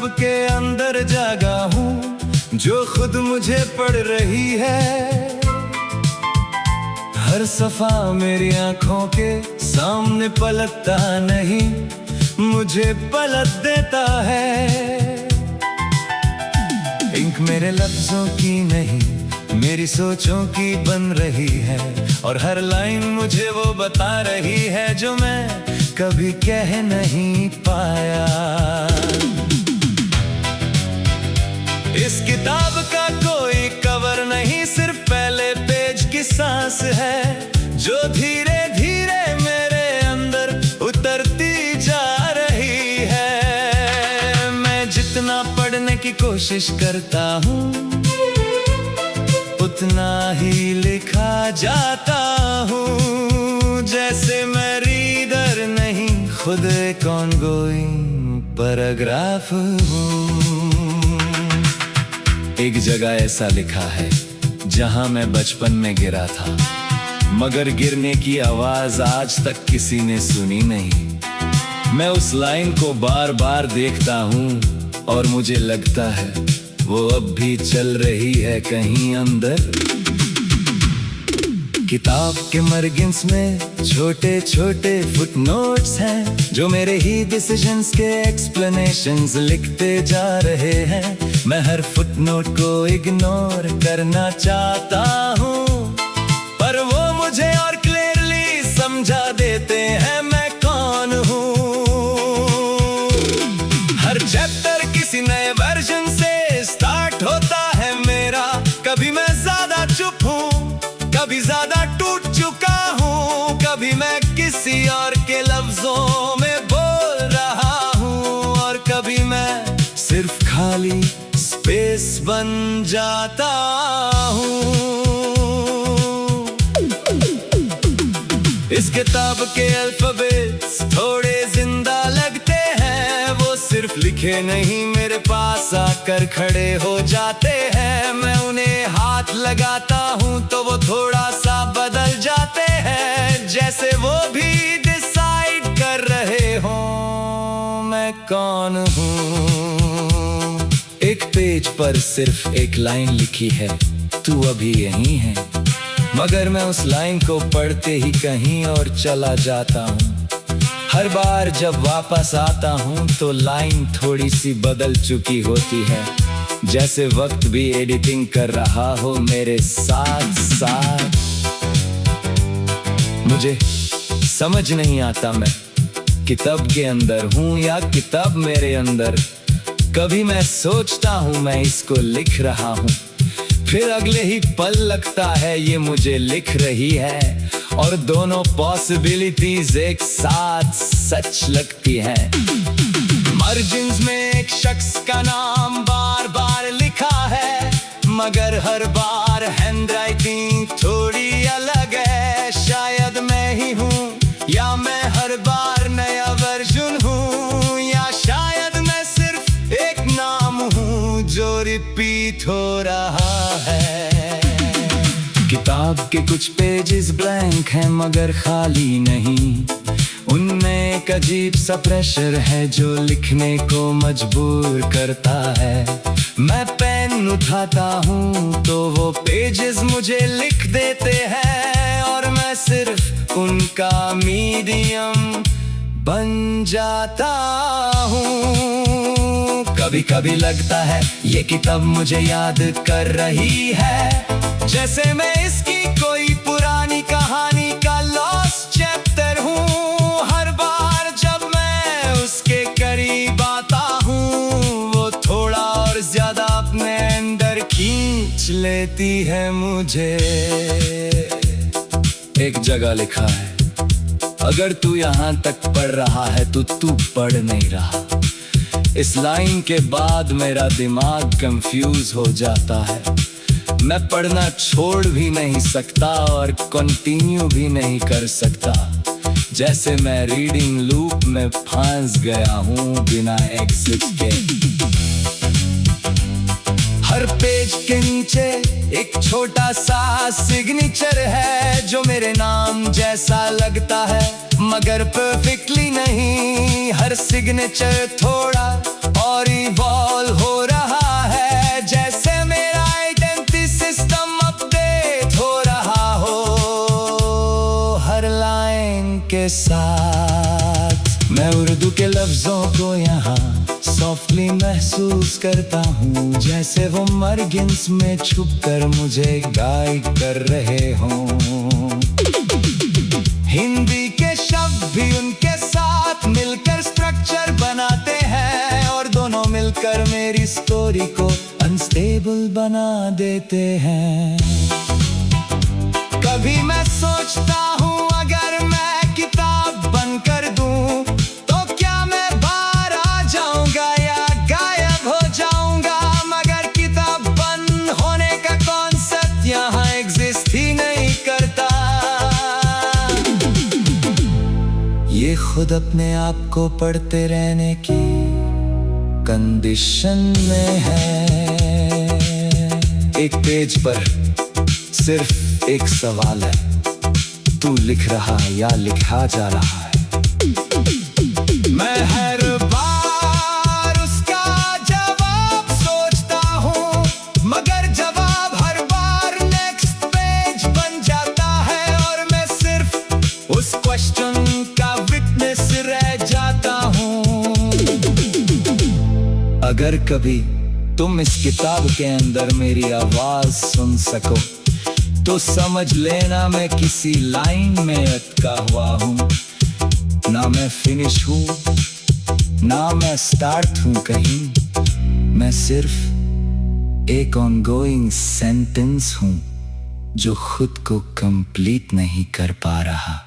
किताब के अंदर जागा हूँ, जो खुद मुझे पढ़ रही है। हर सफा मेरी आंखों के सामने पलटता नहीं, मुझे पलट देता है। इंक मेरे लफ्जों की नहीं, मेरी सोचों की बन रही है, और हर लाइन मुझे वो बता रही है जो मैं कभी कह नहीं पाया। इस किताब का कोई कवर नहीं, सिर्फ पहले पेज की सांस है, जो धीरे धीरे मेरे अंदर उतरती जा रही है। मैं जितना पढ़ने की कोशिश करता हूँ, उतना ही लिखा जाता हूँ। जैसे मैं रीडर नहीं, खुद एक ऑनगोइंग पैराग्राफ हूँ। एक जगह ऐसा लिखा है जहां मैं बचपन में गिरा था, मगर गिरने की आवाज आज तक किसी ने सुनी नहीं। मैं उस लाइन को बार बार देखता हूँ और मुझे लगता है वो अब भी चल रही है कहीं अंदर। किताब के मर्गिन्स में छोटे छोटे फुटनोट्स हैं, जो मेरे ही डिसीजंस के एक्सप्लेनेशंस लिखते जा रहे हैं। मैं हर फुटनोट को इग्नोर करना चाहता हूँ, पर वो मुझे और क्लियरली समझा देते हैं मैं कौन हूँ। हर चैप्टर किसी नए वर्जन से स्टार्ट होता है मेरा। कभी मैं ज्यादा चुप हूँ, कभी ज्यादा टूट चुका हूँ, कभी मैं किसी और के लफ्जों में बोल रहा हूँ, और कभी मैं सिर्फ खाली स्पेस बन जाता हूँ। इस किताब के अल्फाबेट्स थोड़े जिंदा लगते हैं, वो सिर्फ लिखे नहीं मेरे पास आकर खड़े हो जाते हैं। मैं उन्हें हाथ लगाता हूँ तो वो थोड़ा सा बदल जाते हैं, जैसे वो भी डिसाइड कर रहे हों मैं कौन हूँ। एक पेज पर सिर्फ एक लाइन लिखी है, तू अभी यहीं है, मगर मैं उस लाइन को पढ़ते ही कहीं और चला जाता हूँ। हर बार जब वापस आता हूँ तो लाइन थोड़ी सी बदल चुकी होती है, जैसे वक्त भी एडिटिंग कर रहा हो मेरे साथ साथ। मुझे समझ नहीं आता मैं किताब के अंदर हूँ या किताब मेरे अंदर। कभी मैं सोचता हूँ मैं इसको लिख रहा हूँ, फिर अगले ही पल लगता है ये मुझे लिख रही है, और दोनों पॉसिबिलिटीज एक साथ सच लगती हैं। मार्जिन्स में एक शख्स का नाम बार बार लिखा है, मगर हर बार हैंडराइटिंग थोड़ी अलग है। शायद मैं ही हूँ या मैं हर बार नया वर्जन हूँ, या शायद मैं सिर्फ एक नाम हूँ जो रिपीट हो रहा है। किताब के कुछ पेजेस ब्लैंक हैं मगर खाली नहीं, उनमें एक अजीब सा प्रेशर है जो लिखने को मजबूर करता है। मैं पेन उठाता हूँ तो वो पेजेस मुझे लिख देते हैं, और मैं सिर्फ उनका मीडियम बन जाता हूँ। कभी कभी लगता है ये किताब मुझे याद कर रही है, जैसे मैं इसकी कोई पुरानी कहानी का लॉस्ट चैप्टर हूँ। हर बार जब मैं उसके करीब आता हूँ, वो थोड़ा और ज्यादा अपने अंदर खींच लेती है मुझे। एक जगह लिखा है, अगर तू यहाँ तक पढ़ रहा है तो तू पढ़ नहीं रहा। इस लाइन के बाद मेरा दिमाग कंफ्यूज हो जाता है। मैं पढ़ना छोड़ भी नहीं सकता और कंटिन्यू भी नहीं कर सकता, जैसे मैं रीडिंग लूप में फंस गया हूँ बिना एग्जिट के। हर पेज के नीचे एक छोटा सा सिग्नेचर है जो मेरे नाम जैसा लगता है मगर परफेक्टली नहीं। हर सिग्नेचर थोड़ा और इवॉल्व हो रहा है, जैसे मेरा आइडेंटिटी सिस्टम अपडेट हो रहा हो हर लाइन के साथ। मैं उर्दू के लफ्जों को यहाँ सॉफ्टली महसूस करता हूँ, जैसे वो मर्गिन्स में छुपकर मुझे गाइड कर रहे हों। हिंदी के शब्द भी उनके साथ मिलकर स्ट्रक्चर बनाते हैं, और दोनों मिलकर मेरी स्टोरी को अनस्टेबल बना देते हैं। कभी मैं सोचता हूँ अगर मैं किताब बंद कर दूं तो क्या मैं बाहर आ जाऊंगा या गायब हो जाऊंगा, मगर किताब बंद होने का कॉन्सेप्ट यहाँ एग्जिस्ट ही नहीं करता। ये खुद अपने आप को पढ़ते रहने की कंडीशन में है। एक पेज पर सिर्फ एक सवाल है, तू लिख रहा है या लिखा जा रहा है? मैं हर बार उसका जवाब सोचता हूँ, मगर जवाब हर बार नेक्स्ट पेज बन जाता है, और मैं सिर्फ उस क्वेश्चन का विटनेस रह जाता हूँ। अगर कभी तुम इस किताब के अंदर मेरी आवाज सुन सको तो समझ लेना मैं किसी लाइन में अटका हुआ हूँ। ना मैं फिनिश हूँ ना मैं स्टार्ट हूँ कहीं, मैं सिर्फ एक ऑनगोइंग सेंटेंस हूँ जो खुद को कंप्लीट नहीं कर पा रहा।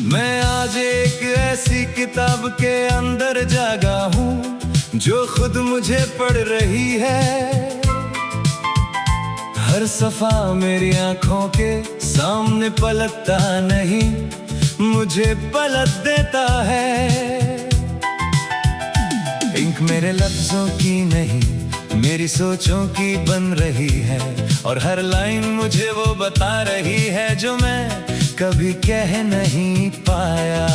मैं आज एक ऐसी किताब के अंदर जागा हूँ जो खुद मुझे पढ़ रही है। हर सफा मेरी आंखों के सामने पलटता नहीं, मुझे पलट देता है। इंक मेरे लफ्जों की नहीं मेरी सोचों की बन रही है, और हर लाइन मुझे वो बता रही है जो मैं कभी कह नहीं पाया।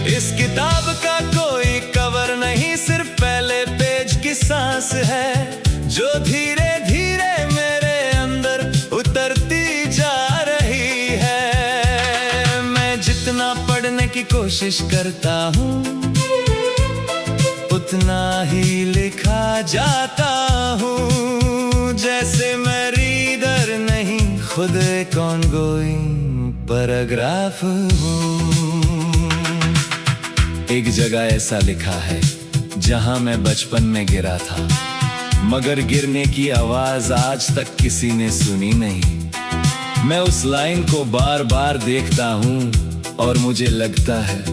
इस किताब का कोई कवर नहीं, सिर्फ पहले पेज की सांस है जो धीरे धीरे मेरे अंदर उतरती जा रही है। मैं जितना पढ़ने की कोशिश करता हूँ उतना ही लिखा जाता हूँ, जैसे मैं रीडर नहीं खुद एक ऑनगोइंग पैराग्राफ हूँ। एक जगह ऐसा लिखा है जहाँ मैं बचपन में गिरा था, मगर गिरने की आवाज आज तक किसी ने सुनी नहीं। मैं उस लाइन को बार बार देखता हूँ और मुझे लगता है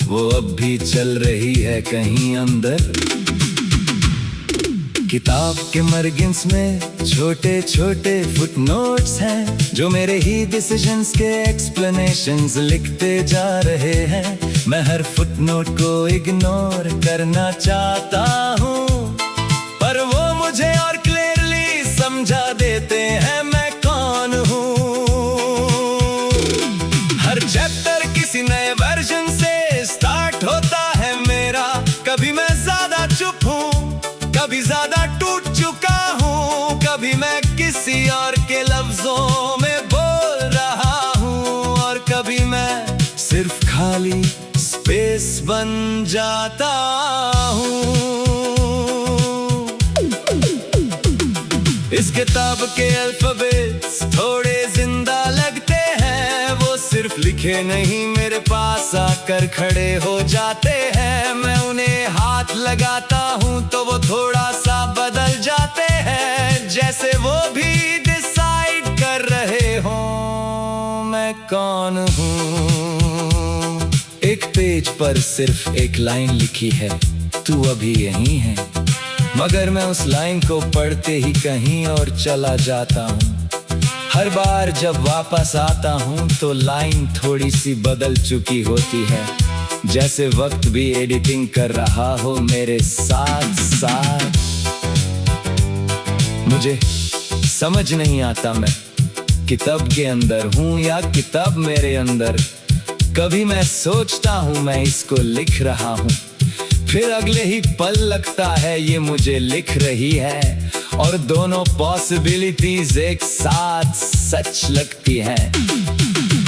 वो अब भी चल रही है कहीं अंदर। किताब के मर्गिन्स में छोटे छोटे फुटनोट्स हैं जो मेरे ही डिसीजंस के एक्सप्लेनेशंस लिखते जा रहे हैं। मैं हर फुटनोट को इग्नोर करना चाहता हूँ, पर वो मुझे और क्लियरली समझा देते हैं मैं कौन हूँ। हर चैप्टर किसी नए वर्जन से स्टार्ट होता है मेरा। कभी मैं ज्यादा चुप हूँ, कभी ज्यादा टूट चुका हूँ, कभी मैं किसी और के लफ्जों में बोल रहा हूँ, और कभी मैं सिर्फ खाली स्पेस बन जाता हूँ। इस किताब के अल्फाबेट्स थोड़े जिंदा लगते हैं, वो सिर्फ लिखे नहीं मेरे पास आकर खड़े हो जाते हैं। मैं उन्हें हाथ लगाता हूँ तो वो थोड़ा सा बदल जाते हैं, जैसे वो भी डिसाइड कर रहे हों मैं कौन हूँ। एक पेज पर सिर्फ एक लाइन लिखी है, तू अभी यहीं है, मगर मैं उस लाइन को पढ़ते ही कहीं और चला जाता हूँ। हर बार जब वापस आता हूँ तो लाइन थोड़ी सी बदल चुकी होती है, जैसे वक्त भी एडिटिंग कर रहा हो मेरे साथ साथ। मुझे समझ नहीं आता मैं किताब के अंदर हूँ या किताब मेरे अंदर। कभी मैं सोचता हूँ मैं इसको लिख रहा हूँ, फिर अगले ही पल लगता है ये मुझे लिख रही है, और दोनों पॉसिबिलिटीज एक साथ सच लगती हैं।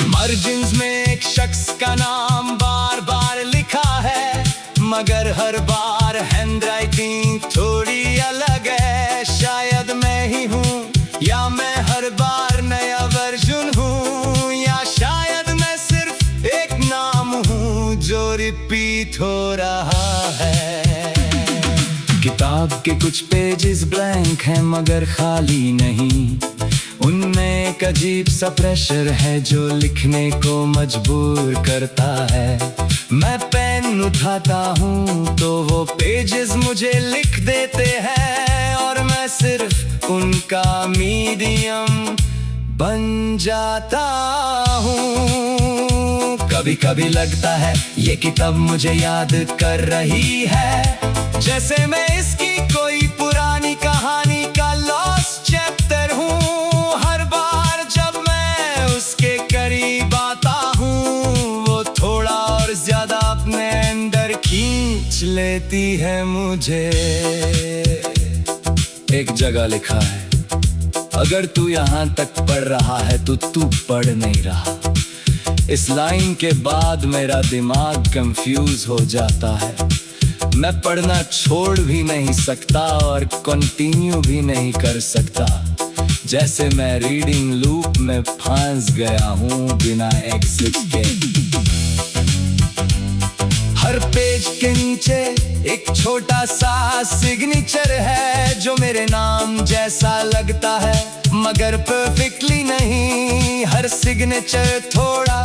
मार्जिन्स में एक शख्स का नाम बार बार लिखा है, मगर हर बार हैंडराइटिंग थोड़ी अलग है। शायद मैं ही हूँ या मैं हर बार नया वर्जन हूँ, या शायद मैं सिर्फ एक नाम हूँ जो रिपीट हो रहा है। किताब के कुछ पेजेस ब्लैंक हैं मगर खाली नहीं, उनमें एक अजीब सा प्रेशर है जो लिखने को मजबूर करता है। मैं पेन उठाता हूँ तो वो पेजेस मुझे लिख देते हैं, और मैं सिर्फ उनका मीडियम बन जाता हूँ। कभी कभी लगता है ये किताब मुझे याद कर रही है, जैसे मैं इसकी कोई पुरानी कहानी का लॉस्ट चैप्टर हूँ। हर बार जब मैं उसके करीब आता हूँ, वो थोड़ा और ज्यादा अपने अंदर खींच लेती है मुझे। एक जगह लिखा है, अगर तू यहाँ तक पढ़ रहा है तो तू पढ़ नहीं रहा। इस लाइन के बाद मेरा दिमाग कंफ्यूज हो जाता है। मैं पढ़ना छोड़ भी नहीं सकता और कंटिन्यू भी नहीं कर सकता, जैसे मैं रीडिंग लूप में फंस गया हूँ बिना एग्जिट के। हर पेज के नीचे एक छोटा सा सिग्नेचर है जो मेरे नाम जैसा लगता है मगर परफेक्टली नहीं। हर सिग्नेचर थोड़ा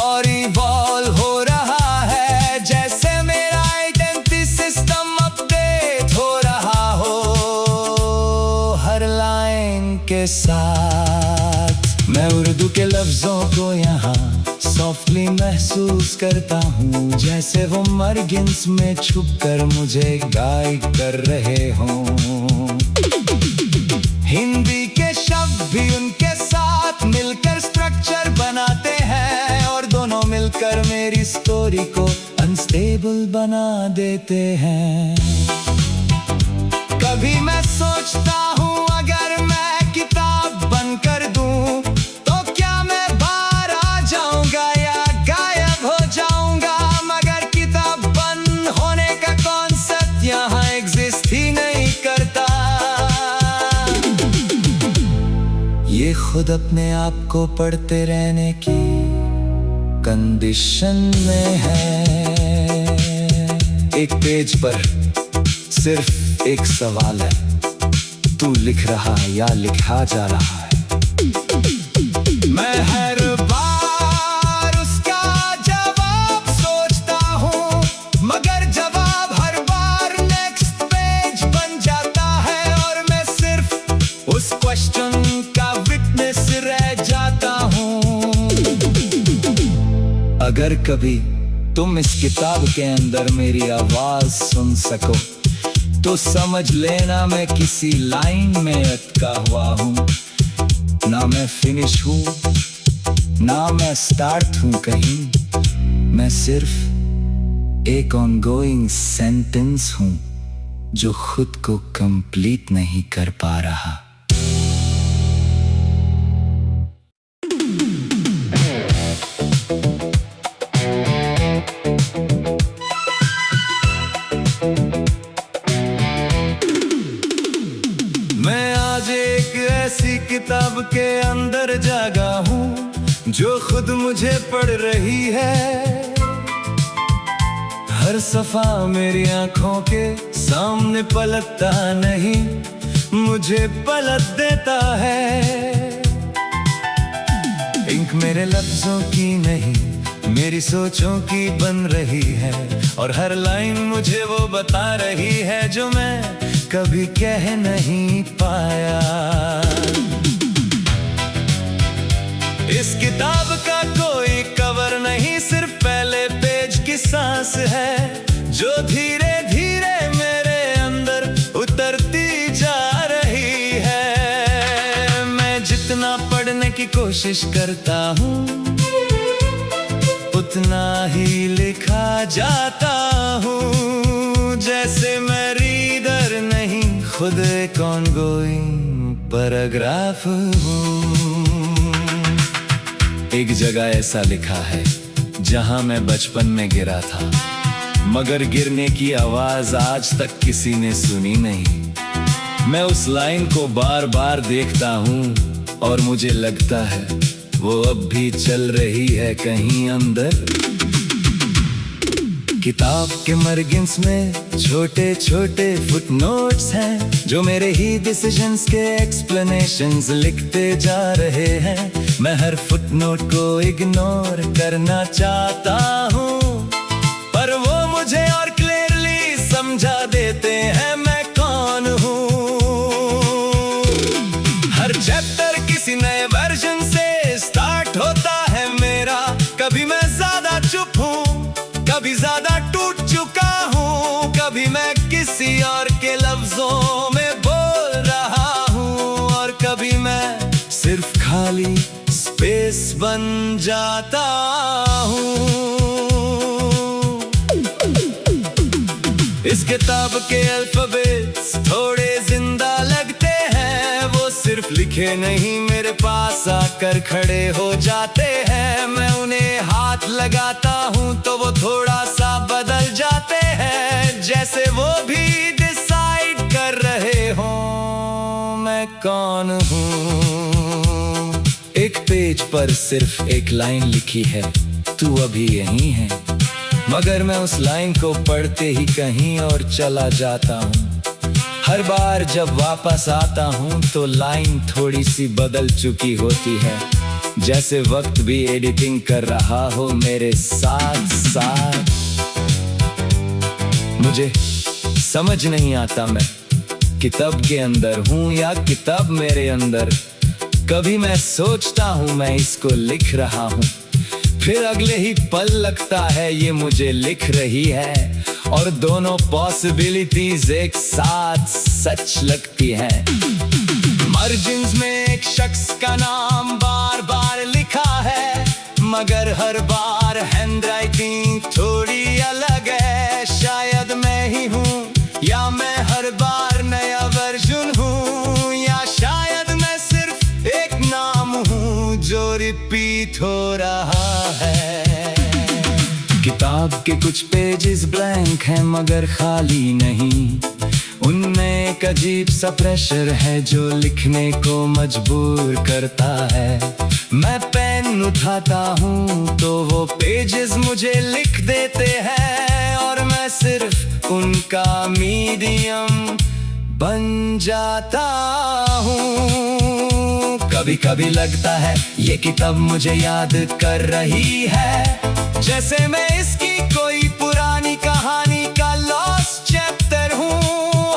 और इवॉल्व हो रहा है, जैसे मेरा आइडेंटिटी सिस्टम अपडेट हो रहा हो हर लाइन के साथ। मैं उर्दू के लफ्जों को यहाँ सॉफ्टली महसूस करता हूँ, जैसे वो मर्गिन्स में छुपकर मुझे गाइड कर रहे हों। हिंदी के शब्द भी उनके साथ मिलकर स्ट्रक्चर बनाते हैं, और दोनों मिलकर मेरी स्टोरी को अनस्टेबल बना देते हैं। कभी मैं सोचता हूँ अगर मैं किताब बनकर दूँ तो क्या मैं बाहर आ जाऊंगा या गायब हो जाऊंगा, मगर किताब बंद होने का कॉन्सेप्ट यहाँ एग्जिस्ट ही नहीं करता। ये खुद अपने आप को पढ़ते रहने की कंडीशन में है। एक पेज पर सिर्फ एक सवाल है, तू लिख रहा है या लिखा जा रहा है? मैं हर बार उसका जवाब सोचता हूँ, मगर जवाब हर बार नेक्स्ट पेज बन जाता है, और मैं सिर्फ उस क्वेश्चन का विटनेस रह जाता हूँ। अगर कभी तुम इस किताब के अंदर मेरी आवाज सुन सको तो समझ लेना मैं किसी लाइन में अटका हुआ हूँ। ना मैं फिनिश हूँ ना मैं स्टार्ट हूँ कहीं, मैं सिर्फ एक ऑनगोइंग सेंटेंस हूँ जो खुद को कंप्लीट नहीं कर पा रहा। ऐसी किताब के अंदर जागा हूँ जो खुद मुझे पढ़ रही है। हर सफा मेरी आंखों के सामने पलटता नहीं, मुझे पलट देता है। इंक मेरे लफ्जों की नहीं मेरी सोचों की बन रही है, और हर लाइन मुझे वो बता रही है जो मैं कभी कह नहीं पाया। इस किताब का कोई कवर नहीं, सिर्फ पहले पेज की सांस है जो धीरे धीरे मेरे अंदर उतरती जा रही है। मैं जितना पढ़ने की कोशिश करता हूँ उतना ही लिखा जाता हूँ। जैसे मैं रीडर नहीं खुद एक ऑनगोइंग पैराग्राफ हूँ। एक जगह ऐसा लिखा है जहां मैं बचपन में गिरा था, मगर गिरने की आवाज आज तक किसी ने सुनी नहीं। मैं उस लाइन को बार बार देखता हूँ और मुझे लगता है वो अब भी चल रही है कहीं अंदर। किताब के मर्गिन्स में छोटे छोटे फुटनोट्स हैं जो मेरे ही डिसीजंस के एक्सप्लेनेशंस लिखते जा रहे हैं। मैं हर फुटनोट को इग्नोर करना चाहता हूँ, पर वो मुझे और क्लियरली समझा देते हैं मैं कौन हूँ। हर चैप्टर किसी नए वर्जन से स्टार्ट होता है मेरा। कभी मैं ज्यादा चुप हूँ, कभी ज्यादा टूट चुका हूँ, कभी मैं किसी और के लफ्जों में बोल रहा हूँ, और कभी मैं सिर्फ खाली स्पेस बन जाता हूँ। इस किताब के अल्फाबेट्स थोड़े जिंदा लगते हैं, वो सिर्फ लिखे नहीं मेरे पास आकर खड़े हो जाते हैं। मैं उन्हें हाथ लगाता हूँ तो वो थोड़ा सा बदल जाते हैं, जैसे वो भी डिसाइड कर रहे हों मैं कौन हूँ। एक पेज पर सिर्फ एक लाइन लिखी है, तू अभी यहीं है, मगर मैं उस लाइन को पढ़ते ही कहीं और चला जाता हूँ। हर बार जब वापस आता हूँ तो लाइन थोड़ी सी बदल चुकी होती है, जैसे वक्त भी एडिटिंग कर रहा हो मेरे साथ साथ। मुझे समझ नहीं आता मैं किताब के अंदर हूँ या किताब मेरे अंदर। कभी मैं सोचता हूँ मैं इसको लिख रहा हूँ, फिर अगले ही पल लगता है ये मुझे लिख रही है, और दोनों पॉसिबिलिटीज एक साथ सच लगती हैं। मार्जिन्स में एक शख्स का नाम बार बार लिखा है, मगर हर बार हैंडराइटिंग थोड़ी अलग है। शायद मैं ही हूँ या मैं हर बार नया वर्जन हूँ, या शायद मैं सिर्फ एक नाम हूँ जो रिपीट हो रहा है। किताब के कुछ पेजेस ब्लैंक हैं मगर खाली नहीं, उनमें एक अजीब सा प्रेशर है जो लिखने को मजबूर करता है। मैं पेन उठाता हूँ तो वो पेजेस मुझे लिख देते हैं, और मैं सिर्फ उनका मीडियम बन जाता हूँ। कभी कभी लगता है ये किताब मुझे याद कर रही है, जैसे मैं इसकी कोई पुरानी कहानी का लॉस्ट चैप्टर हूँ।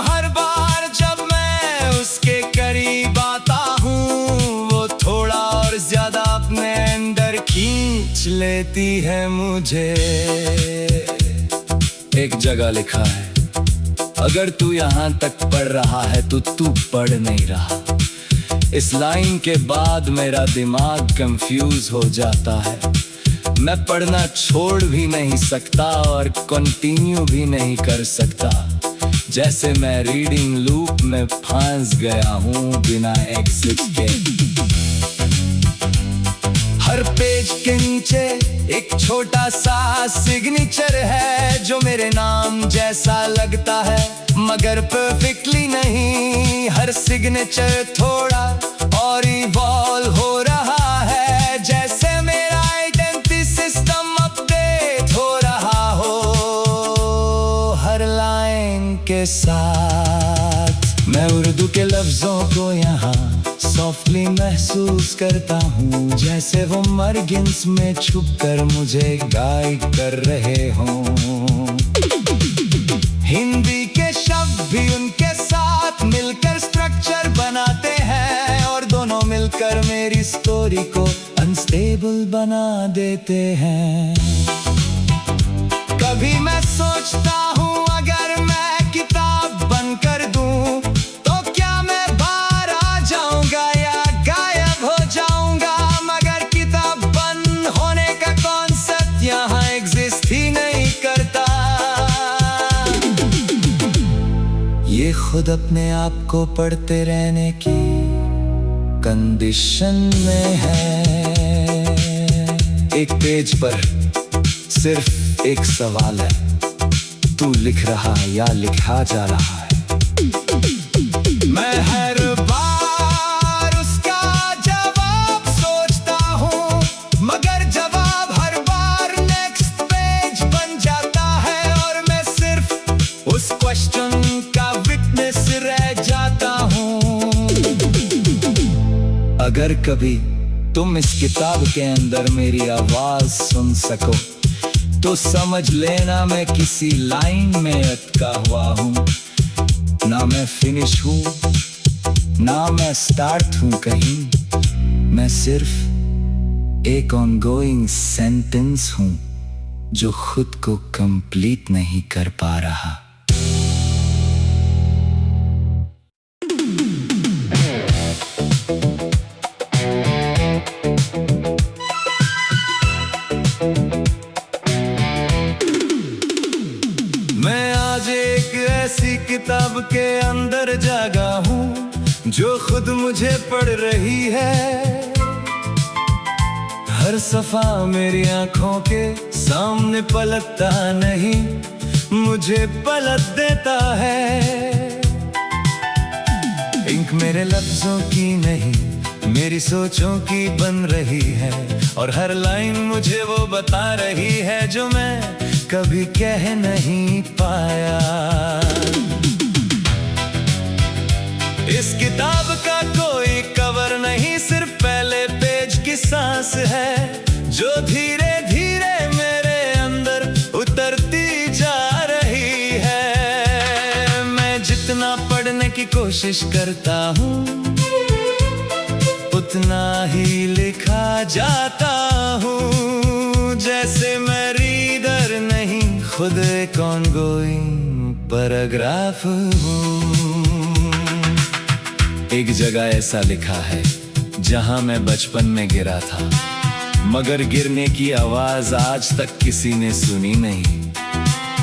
हर बार जब मैं उसके करीब आता हूँ वो थोड़ा और ज्यादा अपने अंदर खींच लेती है मुझे। एक जगह लिखा है, अगर तू यहाँ तक पढ़ रहा है तो तू पढ़ नहीं रहा। इस लाइन के बाद मेरा दिमाग कंफ्यूज हो जाता है। मैं पढ़ना छोड़ भी नहीं सकता और कंटिन्यू भी नहीं कर सकता, जैसे मैं रीडिंग लूप में फंस गया हूँ बिना एग्जिट के। हर पेज के नीचे एक छोटा सा सिग्नेचर है जो मेरे नाम जैसा लगता है मगर परफेक्टली नहीं। हर सिग्नेचर थोड़ा और इवॉल्व हो रहा है, जैसे मेरा आइडेंटिटी सिस्टम अपडेट हो रहा हो हर लाइन के साथ। मैं उर्दू के लफ्जों को यहाँ सॉफ्टली महसूस करता हूँ, जैसे वो मर्गिन्स में छुप कर मुझे गाइड कर रहे हों। हिंदी के शब्द भी उनके साथ मिलकर स्ट्रक्चर बनाते हैं, और दोनों मिलकर मेरी स्टोरी को अनस्टेबल बना देते हैं। कभी मैं सोचता हूँ अगर मैं किताब बंद कर दूं तो क्या मैं बाहर आ जाऊंगा या गायब हो जाऊंगा। मगर किताब बंद होने का कॉन्सेप्ट यहाँ एग्जिस्ट ही नहीं करता। ये खुद अपने आप को पढ़ते रहने की कंडीशन में है। एक पेज पर सिर्फ एक सवाल है, तू लिख रहा या लिखा जा रहा है। मैं हर बार उसका जवाब सोचता हूँ, मगर जवाब हर बार नेक्स्ट पेज बन जाता है और मैं सिर्फ उस क्वेश्चन का विटनेस रह जाता हूँ। अगर कभी तुम इस किताब के अंदर मेरी आवाज सुन सको तो समझ लेना मैं किसी लाइन में अटका हुआ हूँ। ना मैं फिनिश हूँ ना मैं स्टार्ट हूँ कहीं, मैं सिर्फ एक ऑनगोइंग सेंटेंस हूँ जो खुद को कंप्लीट नहीं कर पा रहा। मैं आज एक ऐसी किताब के अंदर जागा हूँ जो खुद मुझे पढ़ रही है। हर सफा मेरी आंखों के सामने पलटता नहीं, मुझे पलट देता है। इंक मेरे लफ्जों की नहीं मेरी सोचों की बन रही है और हर लाइन मुझे वो बता रही है जो मैं कभी कह नहीं पाया। इस किताब का कोई कवर नहीं, सिर्फ पहले पेज की सांस है जो धीरे धीरे मेरे अंदर उतरती जा रही है। मैं जितना पढ़ने की कोशिश करता हूँ उतना ही लिखा जाता हूँ, जैसे मैं रीडर नहीं खुद एक ऑनगोइंग पैराग्राफ हूँ। एक जगह ऐसा लिखा है जहां मैं बचपन में गिरा था, मगर गिरने की आवाज आज तक किसी ने सुनी नहीं।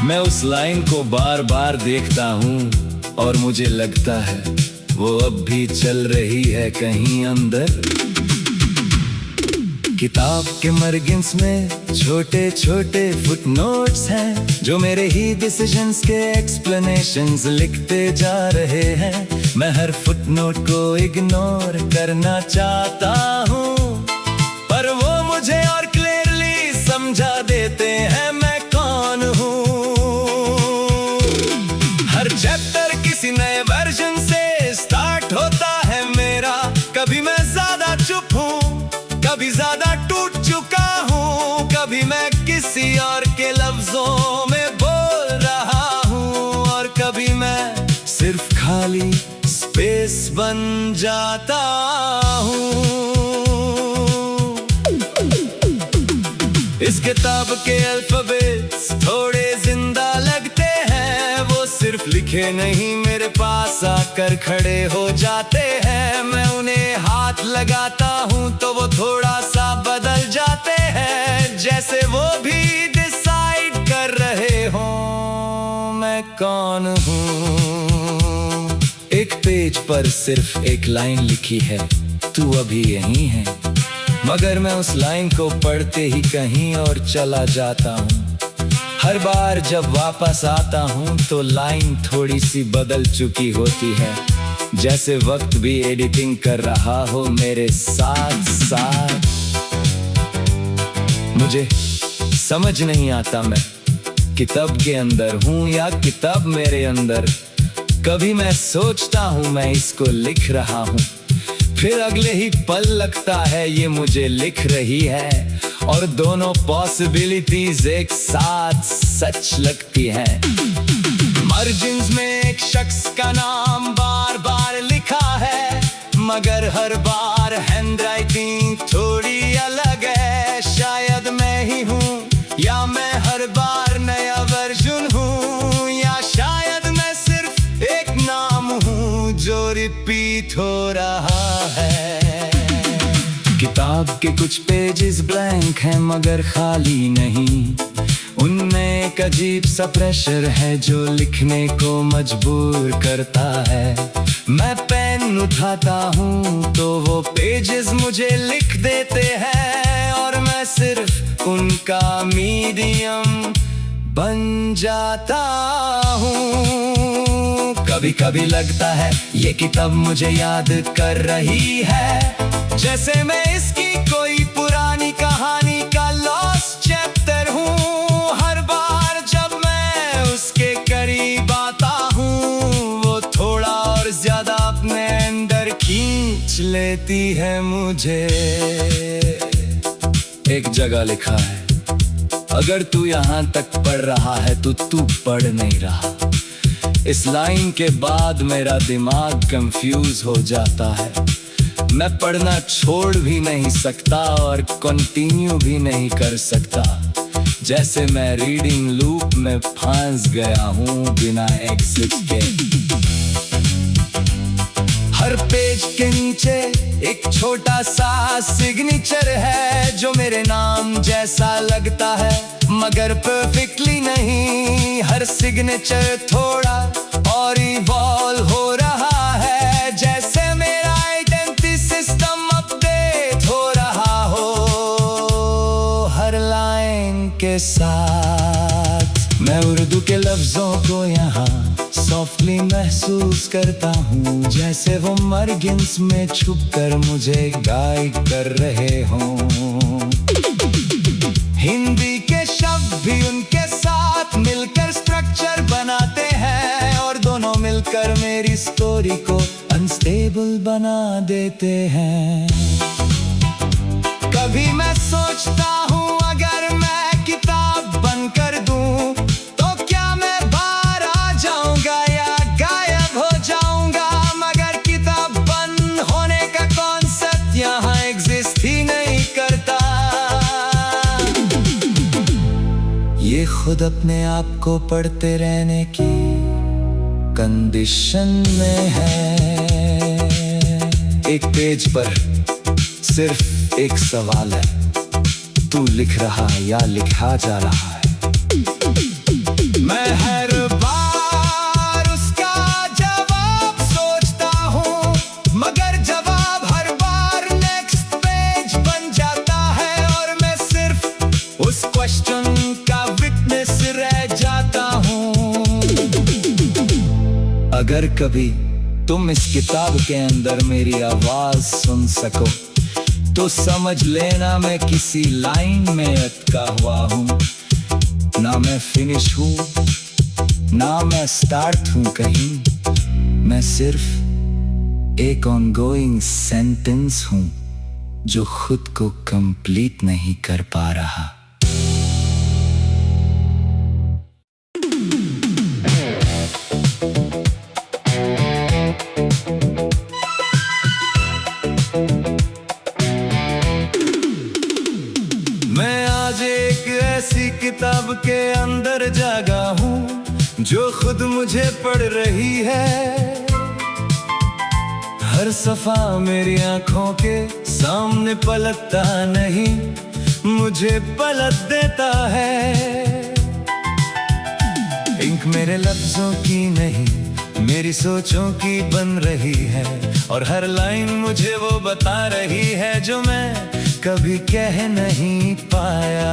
मैं उस लाइन को बार बार देखता हूँ और मुझे लगता है वो अब भी चल रही है कहीं अंदर। किताब के मर्गिन्स में छोटे छोटे फुटनोट्स हैं जो मेरे ही डिसीजंस के एक्सप्लेनेशंस लिखते जा रहे हैं। मैं हर फुटनोट को इग्नोर करना चाहता हूँ पर वो मुझे और क्लियरली समझा देते हैं मैं कौन हूँ। हर चैप्टर किसी नए वर्जन से स्टार्ट होता है मेरा। कभी मैं ज्यादा चुप हूँ, कभी ज्यादा टूट चुका हूँ, कभी मैं किसी और के लफ्जों में बोल रहा हूँ और कभी मैं सिर्फ खाली स्पेस बन जाता हूँ। इस किताब के अल्फाबेट्स थोड़े जिंदा लगते हैं, वो सिर्फ लिखे नहीं मेरे पास आकर खड़े हो जाते हैं। मैं उन्हें हाथ लगाता हूँ तो वो थोड़ा सा बदल जाते हैं, जैसे वो भी डिसाइड कर रहे हों मैं कौन हूँ। एक पेज पर सिर्फ एक लाइन लिखी है, तू अभी यहीं है, मगर मैं उस लाइन को पढ़ते ही कहीं और चला जाता हूँ। हर बार जब वापस आता हूँ तो लाइन थोड़ी सी बदल चुकी होती है, जैसे वक्त भी एडिटिंग कर रहा हो मेरे साथ साथ। मुझे समझ नहीं आता मैं किताब के अंदर हूँ या किताब मेरे अंदर। कभी मैं सोचता हूँ मैं इसको लिख रहा हूँ, फिर अगले ही पल लगता है ये मुझे लिख रही है, और दोनों पॉसिबिलिटीज एक साथ सच लगती हैं। मार्जिन्स में एक शख्स का नाम बार बार लिखा है, मगर हर बार हैंडराइटिंग थोड़ी अलग है। शायद मैं ही हूँ या मैं हर बार नया रिपीट हो रहा है। किताब के कुछ पेजेस ब्लैंक हैं मगर खाली नहीं, उनमें एक अजीब सा प्रेशर है जो लिखने को मजबूर करता है। मैं पेन उठाता हूँ तो वो पेजेस मुझे लिख देते हैं और मैं सिर्फ उनका मीडियम बन जाता हूँ। कभी कभी लगता है ये किताब मुझे याद कर रही है, जैसे मैं इसकी कोई पुरानी कहानी का लॉस्ट चैप्टर हूँ। हर बार जब मैं उसके करीब आता हूँ वो थोड़ा और ज्यादा अपने अंदर खींच लेती है मुझे। एक जगह लिखा है, अगर तू यहाँ तक पढ़ रहा है तो तू पढ़ नहीं रहा। इस लाइन के बाद मेरा दिमाग कंफ्यूज हो जाता है। मैं पढ़ना छोड़ भी नहीं सकता और कंटिन्यू भी नहीं कर सकता, जैसे मैं रीडिंग लूप में फंस गया हूँ बिना एग्जिट के। हर पेज के नीचे एक छोटा सा सिग्नेचर है जो मेरे नाम जैसा लगता है मगर परफेक्टली नहीं। हर सिग्नेचर थोड़ा और इवॉल्व हो रहा है, जैसे मेरा आइडेंटिटी सिस्टम अपडेट हो रहा हो हर लाइन के साथ। मैं उर्दू के लफ्जों को यहाँ सॉफ्टली महसूस करता हूँ, जैसे वो मर्गिन्स में छुपकर मुझे गाइड कर रहे हों। हिंदी के शब्द भी उनके साथ मिलकर स्ट्रक्चर बनाते हैं और दोनों मिलकर मेरी स्टोरी को अनस्टेबल बना देते हैं। कभी मैं सोचता हूँ अगर मैं किताब बंद कर दूँ तो क्या मैं बाहर आ जाऊंगा या गायब हो जाऊंगा, मगर किताब बंद होने का कॉन्सेप्ट यहाँ एग्जिस्ट ही नहीं करता। ये खुद अपने आप को पढ़ते रहने की कंडीशन में है। एक पेज पर सिर्फ एक सवाल है, तू लिख रहा है या लिखा जा रहा है? मैं हर बार उसका जवाब सोचता हूँ मगर जवाब हर बार नेक्स्ट पेज बन जाता है और मैं सिर्फ उस क्वेश्चन का विटनेस रह जाता हूँ। अगर कभी तुम इस किताब के अंदर मेरी आवाज सुन सको तो समझ लेना मैं किसी लाइन में अटका हुआ हूँ। ना मैं फिनिश हूँ ना मैं स्टार्ट हूँ कहीं, मैं सिर्फ एक ऑनगोइंग सेंटेंस हूँ जो खुद को कंप्लीट नहीं कर पा रहा। मैं आज एक ऐसी किताब के अंदर जागा हूँ जो खुद मुझे पढ़ रही है। हर सफा मेरी आंखों के सामने पलटता नहीं, मुझे पलट देता है। इंक मेरे लफ्जों की नहीं मेरी सोचों की बन रही है और हर लाइन मुझे वो बता रही है जो मैं कभी कह नहीं पाया।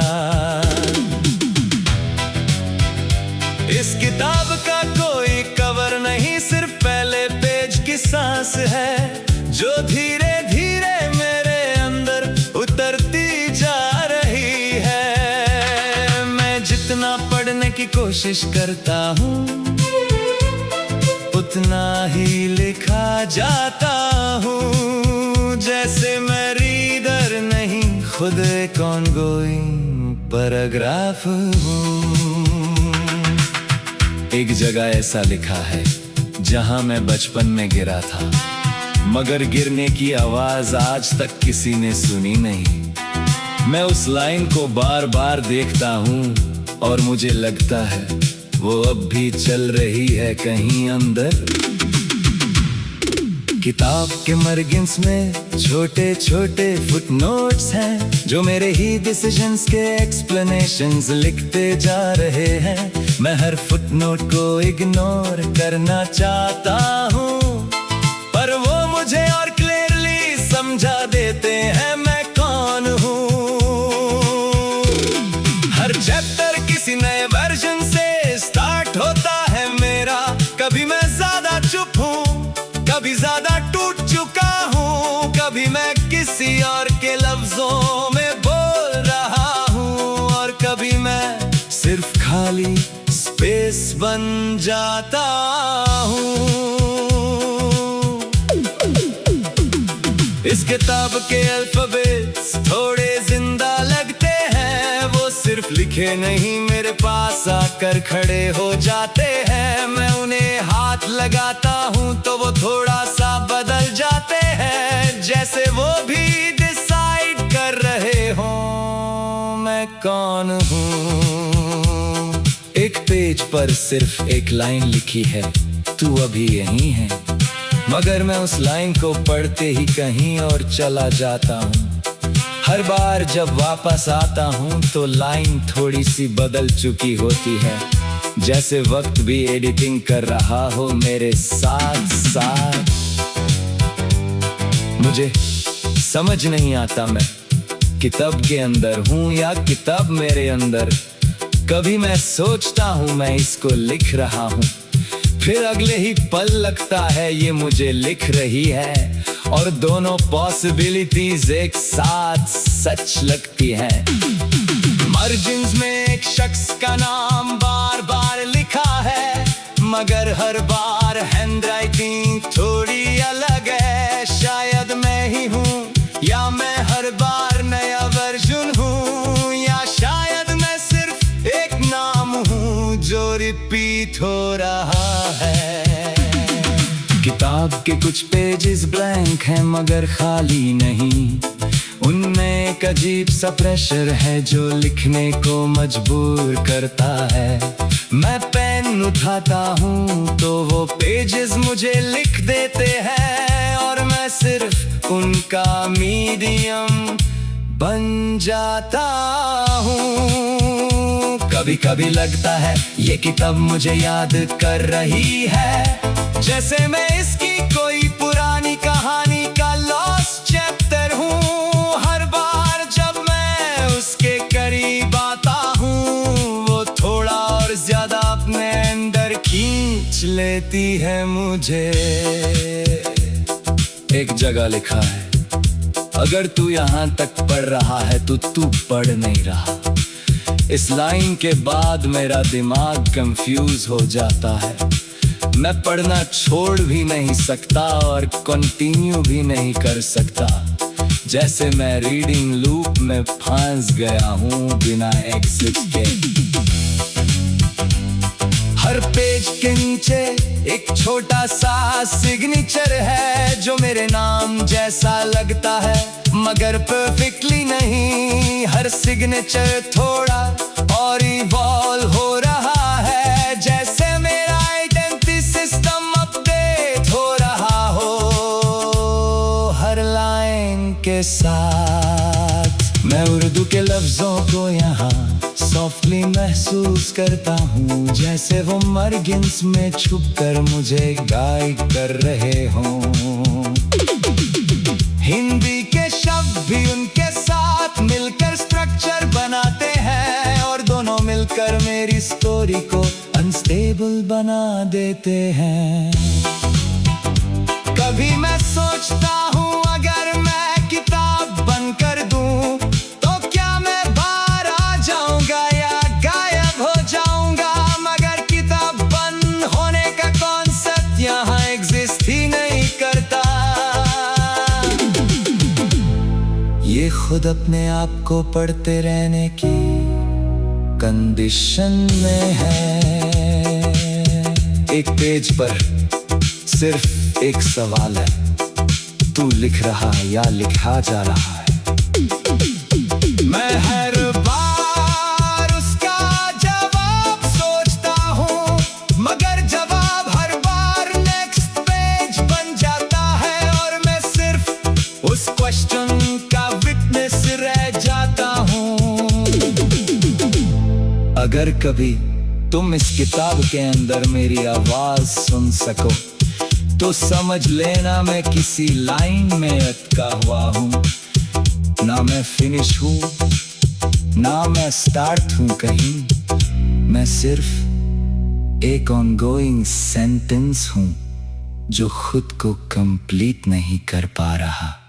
इस किताब का कोई कवर नहीं, सिर्फ पहले पेज की सांस है जो धीरे धीरे मेरे अंदर उतरती जा रही है। मैं जितना पढ़ने की कोशिश करता हूँ उतना ही लिखा जाता हूँ, जैसे मैं रीडर नहीं खुद एक ऑनगोइंग पैराग्राफ हूँ। एक जगह ऐसा लिखा है जहां मैं बचपन में गिरा था मगर गिरने की आवाज आज तक किसी ने सुनी नहीं। मैं उस लाइन को बार बार देखता हूँ और मुझे लगता है वो अब भी चल रही है कहीं अंदर। किताब के मर्गिन्स में छोटे छोटे फुटनोट्स हैं जो मेरे ही डिसीजंस के एक्सप्लेनेशंस लिखते जा रहे हैं। मैं हर फुटनोट को इग्नोर करना चाहता हूँ, पर वो मुझे और क्लियरली समझा देते हैं मैं कौन हूँ। हर चैप्टर किसी नए वर्जन से स्टार्ट होता है मेरा। कभी मैं ज्यादा चुप हूँ, कभी ज्यादा टूट चुका हूँ, कभी मैं किसी और के लफ्जों में बोल रहा हूँ, और कभी मैं सिर्फ खाली स्पेस बन जाता हूँ। इस किताब के अल्फाबेट्स थोड़े जिंदा लगते हैं, वो सिर्फ लिखे नहीं मेरे पास आकर खड़े हो जाते हैं। मैं उन्हें हाथ लगाता हूँ तो वो थोड़ा सा बदल जाते हैं, जैसे वो भी डिसाइड कर रहे हों मैं कौन हूँ। एक पेज पर सिर्फ एक लाइन लिखी है, तू अभी यहीं है, मगर मैं उस लाइन को पढ़ते ही कहीं और चला जाता हूँ। हर बार जब वापस आता हूँ तो लाइन थोड़ी सी बदल चुकी होती है, जैसे वक्त भी एडिटिंग कर रहा हो मेरे साथ साथ। मुझे समझ नहीं आता मैं किताब के अंदर हूँ या किताब मेरे अंदर। कभी मैं सोचता हूँ मैं इसको लिख रहा हूँ, फिर अगले ही पल लगता है ये मुझे लिख रही है, और दोनों पॉसिबिलिटीज एक साथ सच लगती हैं। मार्जिन्स में एक शख्स का नाम बार बार लिखा है, मगर हर बार हैंडराइटिंग थोड़ी अलग है। शायद मैं ही हूँ या मैं हर बार नया वर्जन हूँ, या शायद मैं सिर्फ एक नाम हूँ जो रिपीट हो रहा है। किताब के कुछ पेजेस ब्लैंक हैं मगर खाली नहीं, उनमें एक अजीब सा प्रेशर है जो लिखने को मजबूर करता है। मैं पेन उठाता हूँ तो वो पेजेस मुझे लिख देते हैं, और मैं सिर्फ उनका मीडियम बन जाता हूँ। कभी कभी लगता है ये किताब मुझे याद कर रही है, जैसे मैं इसकी कोई पुरानी कहानी का लॉस्ट चैप्टर हूँ। हर बार जब मैं उसके करीब आता हूँ, वो थोड़ा और ज्यादा अपने अंदर खींच लेती है मुझे। एक जगह लिखा है, अगर तू यहाँ तक पढ़ रहा है तो तू पढ़ नहीं रहा। इस लाइन के बाद मेरा दिमाग कंफ्यूज हो जाता है। मैं पढ़ना छोड़ भी नहीं सकता और कंटिन्यू भी नहीं कर सकता, जैसे मैं रीडिंग लूप में फंस गया हूँ बिना एग्जिट के। हर पेज के नीचे एक छोटा सा सिग्नेचर है जो मेरे नाम जैसा लगता है, मगर परफेक्टली नहीं। हर सिग्नेचर थोड़ा और इवॉल्व हो रहा है, जैसे मेरा आइडेंटिटी सिस्टम अपडेट हो रहा हो हर लाइन के साथ। मैं उर्दू के लफ्जों को यहाँ सॉफ्टली महसूस करता हूँ, जैसे वो मर्गिन्स में छुपकर मुझे गाइड कर रहे हों। हिंदी के शब्द भी उनके साथ मिलकर स्ट्रक्चर बनाते हैं, और दोनों मिलकर मेरी स्टोरी को अनस्टेबल बना देते हैं। कभी मैं सोचता हूँ अगर मैं किताब बंद कर दूँ तो क्या मैं बाहर आ जाऊंगा या गायब हो जाऊंगा, मगर किताब बंद होने का कॉन्सेप्ट यहाँ एग्जिस्ट ही नहीं करता। ये खुद अपने आप को पढ़ते रहने की कंडीशन में है। एक पेज पर सिर्फ एक सवाल है, तू लिख रहा या लिखा जा रहा है? मैं हर बार उसका जवाब सोचता हूँ, मगर जवाब हर बार नेक्स्ट पेज बन जाता है। अगर कभी तुम इस किताब के अंदर मेरी आवाज सुन सको तो समझ लेना मैं किसी लाइन में अटका हुआ हूँ। ना मैं फिनिश हूँ ना मैं स्टार्ट हूँ कहीं, मैं सिर्फ एक ऑनगोइंग सेंटेंस हूँ जो खुद को कंप्लीट नहीं कर पा रहा।